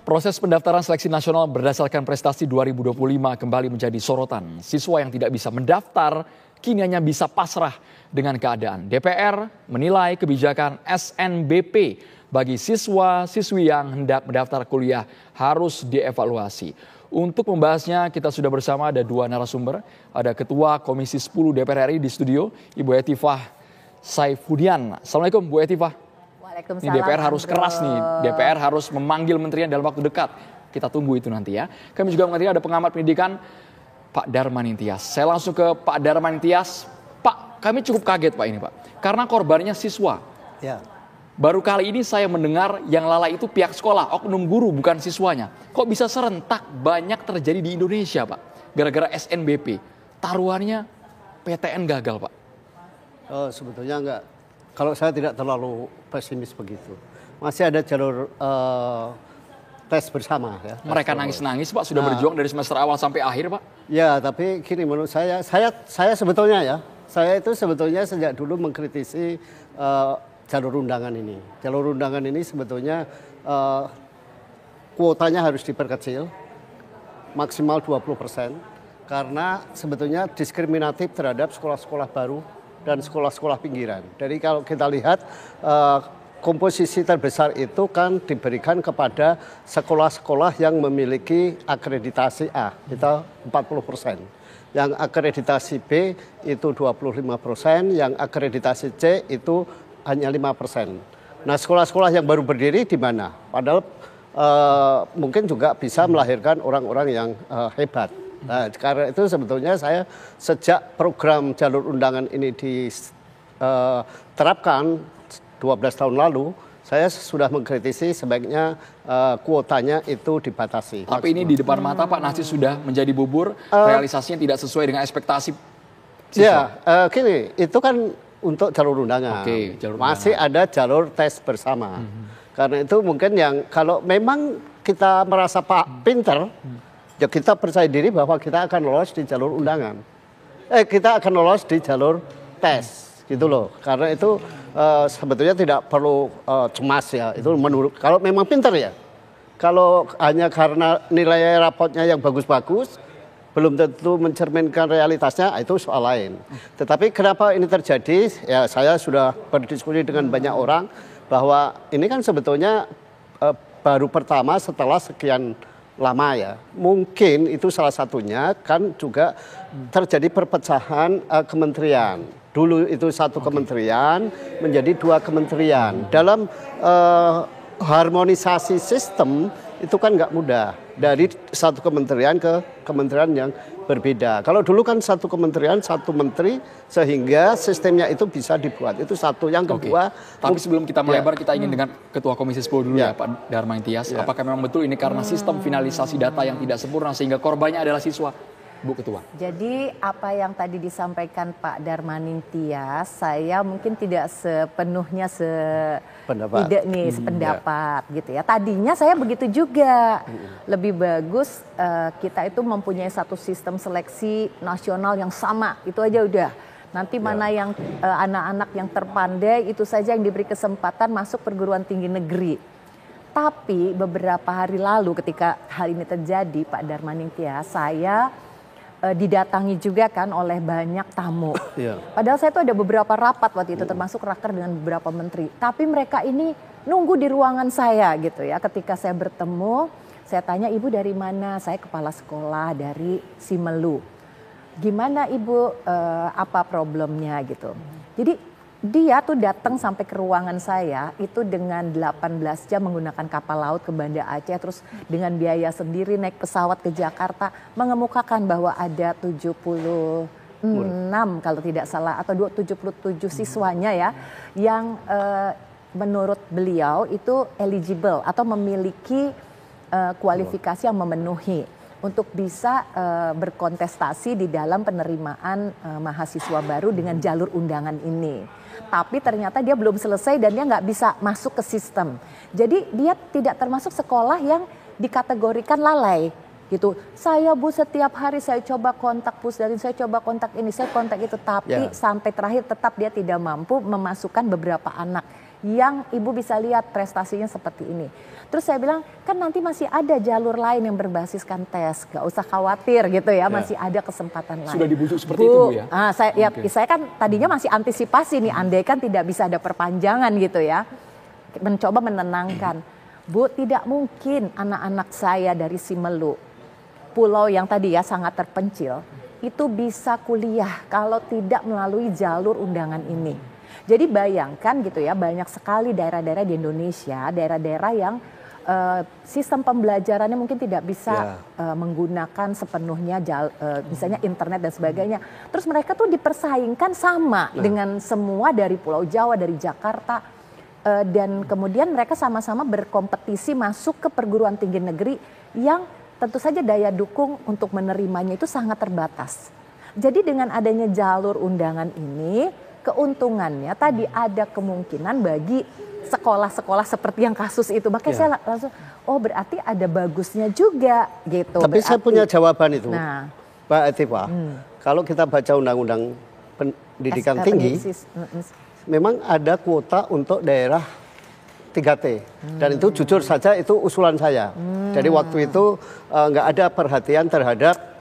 Proses pendaftaran seleksi nasional berdasarkan prestasi 2025 kembali menjadi sorotan. Siswa yang tidak bisa mendaftar kini hanya bisa pasrah dengan keadaan. DPR menilai kebijakan SNBP bagi siswa-siswi yang hendak mendaftar kuliah harus dievaluasi. Untuk membahasnya kita sudah bersama ada dua narasumber. Ada Ketua Komisi 10 DPR RI di studio, Ibu Etifah Saifudian. Assalamualaikum Bu Etifah. Ini DPR harus keras nih, DPR harus memanggil menterinya dalam waktu dekat. Kita tunggu itu nanti ya. Kami juga mengerti ada pengamat pendidikan, Pak Darman Intias. Saya langsung ke Pak Darman Intias. Pak, kami cukup kaget Pak ini Pak. Karena korbannya siswa. Ya. Baru kali ini saya mendengar yang lalai itu pihak sekolah, oknum guru bukan siswanya. Kok bisa serentak banyak terjadi di Indonesia Pak? Gara-gara SNBP. Taruhannya PTN gagal Pak. Oh, sebetulnya enggak. Kalau saya tidak terlalu pesimis begitu. Masih ada jalur tes bersama ya. Mereka nangis-nangis Pak, sudah berjuang dari semester awal sampai akhir Pak. Ya, tapi gini menurut saya sebetulnya ya, saya itu sebetulnya sejak dulu mengkritisi jalur undangan ini. Jalur undangan ini sebetulnya kuotanya harus diperkecil, maksimal 20%. Karena sebetulnya diskriminatif terhadap sekolah-sekolah baru dan sekolah-sekolah pinggiran. Jadi kalau kita lihat komposisi terbesar itu kan diberikan kepada sekolah-sekolah yang memiliki akreditasi A, itu 40%. Yang akreditasi B itu 25%, yang akreditasi C itu hanya 5%. Nah sekolah-sekolah yang baru berdiri di mana? Padahal mungkin juga bisa melahirkan orang-orang yang hebat. Nah, karena itu sebetulnya saya sejak program jalur undangan ini diterapkan 12 tahun lalu, saya sudah mengkritisi sebaiknya kuotanya itu dibatasi. Tapi ini di depan mata Pak Nasi sudah menjadi bubur, realisasinya tidak sesuai dengan ekspektasi siswa. Ya, gini, itu kan untuk jalur undangan. Oke, jalur masih undangan. ada jalur tes bersama. Karena itu mungkin yang kalau memang kita merasa pinter, ya kita percaya diri bahwa kita akan lolos di jalur undangan. Kita akan lolos di jalur tes, gitu loh. Karena itu sebetulnya tidak perlu cemas ya. Itu menurut kalau memang pintar ya. Kalau hanya karena nilai rapotnya yang bagus-bagus, belum tentu mencerminkan realitasnya, itu soal lain. Tetapi kenapa ini terjadi? Ya saya sudah berdiskusi dengan banyak orang bahwa ini kan sebetulnya baru pertama setelah sekian lama ya. Mungkin itu salah satunya kan juga terjadi perpecahan kementerian. Dulu itu satu kementerian menjadi dua kementerian. Dalam harmonisasi sistem itu kan nggak mudah. Dari satu kementerian ke kementerian yang berbeda. Kalau dulu kan satu kementerian, satu menteri, sehingga sistemnya itu bisa dibuat. Itu satu. Yang kedua. Tapi sebelum kita melebar, kita ingin dengan Ketua Komisi 10 dulu ya Pak Darman Intias. Apakah memang betul ini karena sistem finalisasi data yang tidak sempurna sehingga korbannya adalah siswa? Bu Ketua. Jadi apa yang tadi disampaikan Pak Darman Intias, saya mungkin tidak sepenuhnya sependapat gitu ya. Tadinya saya begitu juga. Lebih bagus kita itu mempunyai satu sistem seleksi nasional yang sama, itu aja udah. Nanti mana yang anak-anak yang terpandai itu saja yang diberi kesempatan masuk perguruan tinggi negeri. Tapi beberapa hari lalu ketika hal ini terjadi Pak Darman Intias, saya didatangi juga kan oleh banyak tamu. Padahal saya tuh ada beberapa rapat waktu itu termasuk raker dengan beberapa menteri. Tapi mereka ini nunggu di ruangan saya gitu ya. Ketika saya bertemu, saya tanya ibu dari mana? Saya kepala sekolah dari Simelu. Gimana ibu? Apa problemnya gitu? Jadi dia tuh datang sampai ke ruangan saya itu dengan 18 jam menggunakan kapal laut ke Banda Aceh, terus dengan biaya sendiri naik pesawat ke Jakarta, mengemukakan bahwa ada 76 kalau tidak salah atau 77 siswanya ya yang menurut beliau itu eligible atau memiliki kualifikasi yang memenuhi untuk bisa berkontestasi di dalam penerimaan mahasiswa baru dengan jalur undangan ini. Tapi ternyata dia belum selesai dan dia nggak bisa masuk ke sistem. Jadi dia tidak termasuk sekolah yang dikategorikan lalai gitu. Saya Bu setiap hari saya coba kontak Pusdatin, saya coba kontak ini, saya kontak itu. Tapi sampai terakhir tetap dia tidak mampu memasukkan beberapa anak yang ibu bisa lihat prestasinya seperti ini. Terus saya bilang, kan nanti masih ada jalur lain yang berbasiskan tes, gak usah khawatir gitu ya, masih ada kesempatan lain. Sudah dibujuk seperti itu Bu ya? Saya kan tadinya masih antisipasi nih, andai kan tidak bisa ada perpanjangan gitu ya. Mencoba menenangkan, Bu, tidak mungkin anak-anak saya dari Simelu, pulau yang tadi ya sangat terpencil, itu bisa kuliah kalau tidak melalui jalur undangan ini. Jadi bayangkan gitu ya, banyak sekali daerah-daerah di Indonesia, daerah-daerah yang sistem pembelajarannya mungkin tidak bisa menggunakan sepenuhnya misalnya internet dan sebagainya. Terus mereka tuh dipersaingkan sama dengan semua dari Pulau Jawa, dari Jakarta. Dan kemudian mereka sama-sama berkompetisi masuk ke perguruan tinggi negeri yang tentu saja daya dukung untuk menerimanya itu sangat terbatas. Jadi dengan adanya jalur undangan ini, keuntungannya tadi ada kemungkinan bagi sekolah-sekolah seperti yang kasus itu. Makanya saya langsung, oh berarti ada bagusnya juga gitu. Tapi berarti, saya punya jawaban itu, nah, Mbak Etipa. Kalau kita baca undang-undang pendidikan tinggi, memang ada kuota untuk daerah 3T. Dan itu jujur saja itu usulan saya. Jadi waktu itu nggak ada perhatian terhadap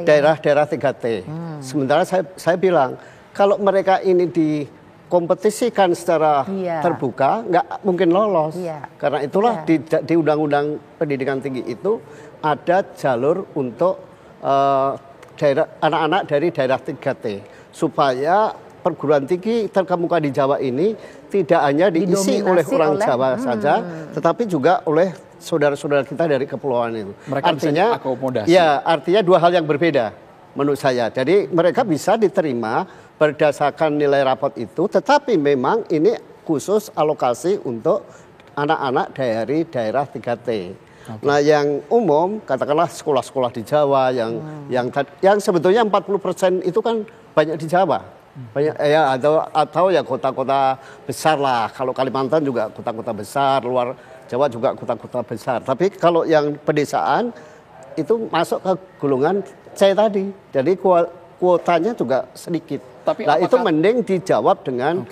daerah-daerah 3T. Sementara saya bilang, kalau mereka ini dikompetisikan secara terbuka, nggak mungkin lolos. Karena itulah di Undang-Undang Pendidikan Tinggi itu ada jalur untuk anak-anak dari daerah 3T. Supaya perguruan tinggi terkemuka di Jawa ini tidak hanya diisi oleh orang Jawa saja, tetapi juga oleh saudara-saudara kita dari kepulauan itu. Mereka artinya, bisa akomodasi. Ya, artinya dua hal yang berbeda menurut saya. Jadi mereka bisa diterima berdasarkan nilai rapot itu, tetapi memang ini khusus alokasi untuk anak-anak dari daerah 3T. Nah, yang umum katakanlah sekolah-sekolah di Jawa yang sebetulnya 40% itu kan banyak di Jawa. Banyak ya atau ya kota-kota besar lah. Kalau Kalimantan juga kota-kota besar, luar Jawa juga kota-kota besar. Tapi kalau yang pedesaan itu masuk ke golongan C tadi. Jadi kuotanya juga sedikit. Tapi nah, itu mending dijawab dengan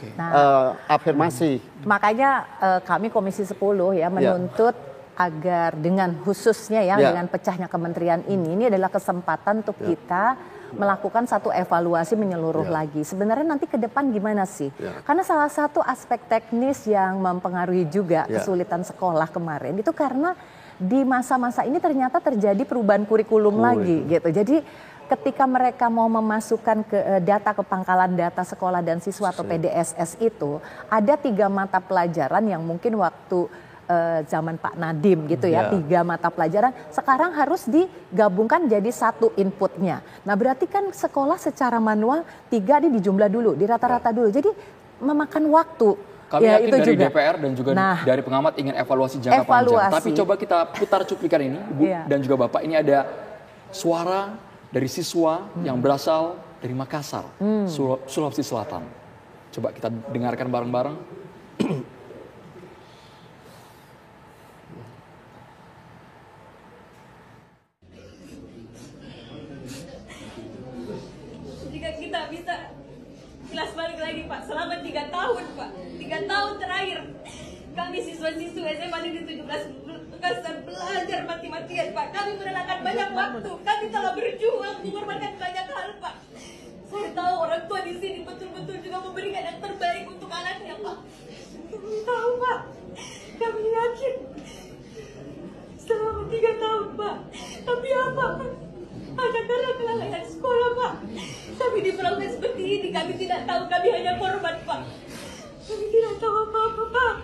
afirmasi. Makanya kami Komisi 10 ya menuntut agar dengan khususnya dengan pecahnya kementerian ini adalah kesempatan untuk kita melakukan satu evaluasi menyeluruh lagi. Sebenarnya nanti ke depan gimana sih? Karena salah satu aspek teknis yang mempengaruhi juga kesulitan sekolah kemarin itu karena di masa-masa ini ternyata terjadi perubahan kurikulum lagi gitu. Jadi ketika mereka mau memasukkan ke data ke pangkalan data sekolah dan siswa atau PDSS itu ada 3 mata pelajaran yang mungkin waktu zaman Pak Nadiem gitu ya, 3 mata pelajaran sekarang harus digabungkan jadi 1 inputnya. Nah berarti kan sekolah secara manual 3 ini dijumlah dulu, dirata-rata dulu. Jadi memakan waktu. Kami yakin itu dari juga. DPR dan juga dari pengamat ingin evaluasi jangka panjang. Tapi coba kita putar cuplikan ini, Ibu dan juga Bapak. Ini ada suara dari siswa yang berasal dari Makassar, Sulawesi Selatan. Coba kita dengarkan bareng-bareng. Kelas balik lagi Pak, selama 3 tahun Pak, 3 tahun terakhir kami siswa-siswa SMA di 17 Makassar belajar mati-matian Pak. Kami merelakan banyak waktu, kami telah berjuang mengorbankan banyak hal Pak. Saya tahu orang tua di sini betul-betul juga memberikan yang terbaik untuk anaknya Pak. Kami tahu Pak, kami yakin selama 3 tahun Pak. Tapi apa? Hanya karena kelalaian sekolah Pak. Kami diperlakukan seperti ini, kami tidak tahu, kami hanya korban Pak. Kami tidak tahu apa-apa Pak.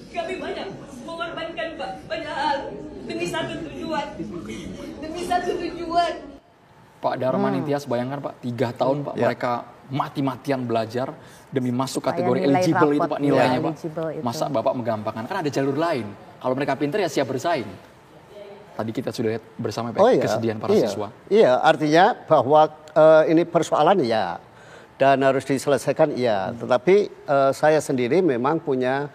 Kami banyak mengorbankan Pak, banyak hal demi satu tujuan. Demi satu tujuan. Pak Darman Intias, bayangkan Pak, 3 tahun Pak mereka mati-matian belajar demi masuk kategori eligible itu Pak, nilainya Pak. Masa Bapak menggampangkan? Kan ada jalur lain. Kalau mereka pintar ya siap bersaing. Tadi kita sudah lihat bersama Pak kesedihan para siswa. Iya, artinya bahwa ini persoalan dan harus diselesaikan Tetapi saya sendiri memang punya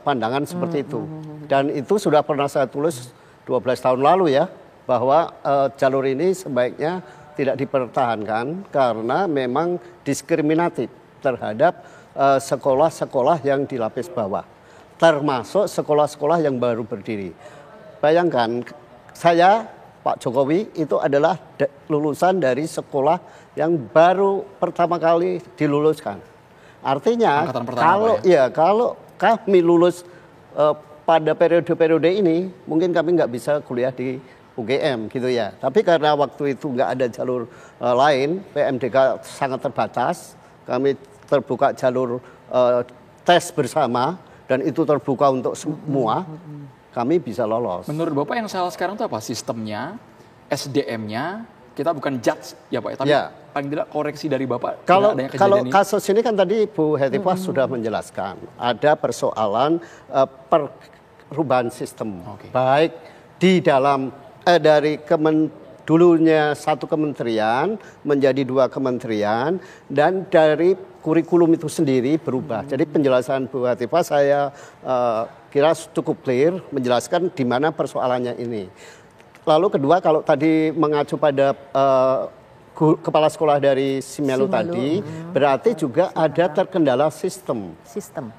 pandangan seperti itu. Dan itu sudah pernah saya tulis 12 tahun lalu ya. bahwa jalur ini sebaiknya tidak dipertahankan karena memang diskriminatif terhadap sekolah-sekolah yang di lapis bawah, termasuk sekolah-sekolah yang baru berdiri. Bayangkan, saya, Pak Jokowi, itu adalah lulusan dari sekolah yang baru pertama kali diluluskan. Artinya, kalau kami lulus pada periode-periode ini, mungkin kami nggak bisa kuliah di UGM gitu ya. Tapi karena waktu itu nggak ada jalur lain, PMDK sangat terbatas, kami terbuka jalur tes bersama dan itu terbuka untuk semua, kami bisa lolos. Menurut Bapak yang salah sekarang itu apa? Sistemnya, SDM-nya, kita bukan judge ya Pak, tapi paling tidak koreksi dari Bapak. Kalau kasus ini kan tadi Bu Hetifah sudah menjelaskan, ada persoalan perubahan sistem, baik di dalam dari dulunya satu kementerian menjadi 2 kementerian dan dari kurikulum itu sendiri berubah. Jadi penjelasan Bu Hetifah saya kira cukup clear menjelaskan di mana persoalannya ini. Lalu kedua, kalau tadi mengacu pada kepala sekolah dari Simelu tadi, berarti juga ada terkendala sistem.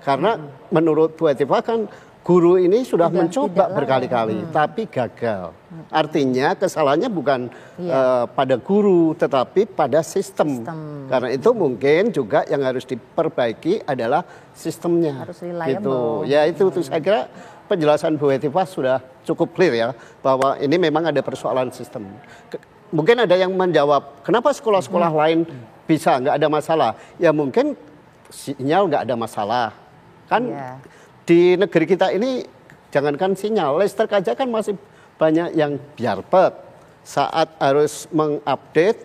Karena menurut Bu Hetifah kan guru ini sudah mencoba berkali-kali, tapi gagal. Artinya kesalahannya bukan pada guru, tetapi pada sistem. Karena itu mungkin juga yang harus diperbaiki adalah sistemnya. Harus reliable. Gitu. Ya itu saya kira penjelasan Bu Hetifah sudah cukup clear ya, bahwa ini memang ada persoalan sistem. Mungkin ada yang menjawab, kenapa sekolah-sekolah lain bisa nggak ada masalah? Ya mungkin sinyal nggak ada masalah. Kan di negeri kita ini jangankan sinyal, listrik aja kan masih banyak yang biarpet. Saat harus mengupdate,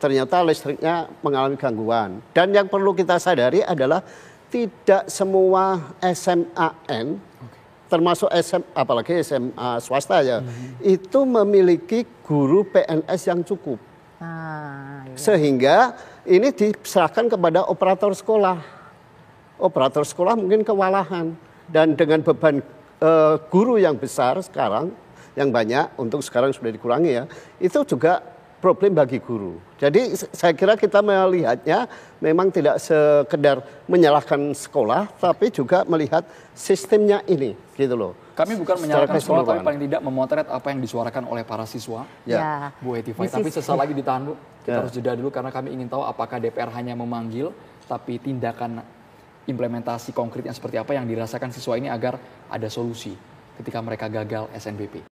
ternyata listriknya mengalami gangguan. Dan yang perlu kita sadari adalah tidak semua SMAN, termasuk apalagi SMA swasta ya, itu memiliki guru PNS yang cukup. Sehingga ini diserahkan kepada operator sekolah. Operator sekolah mungkin kewalahan dan dengan beban guru yang besar sekarang yang banyak untuk sekarang sudah dikurangi ya, itu juga problem bagi guru. Jadi saya kira kita melihatnya memang tidak sekedar menyalahkan sekolah, tapi juga melihat sistemnya ini gitu loh. Kami bukan menyalahkan sekolah, tapi paling tidak memotret apa yang disuarakan oleh para siswa. Bu Hetifah, tapi sesaat lagi ditahan Bu. Kita harus jeda dulu karena kami ingin tahu apakah DPR hanya memanggil, tapi tindakan implementasi konkretnya seperti apa yang dirasakan siswa ini agar ada solusi ketika mereka gagal SNBP.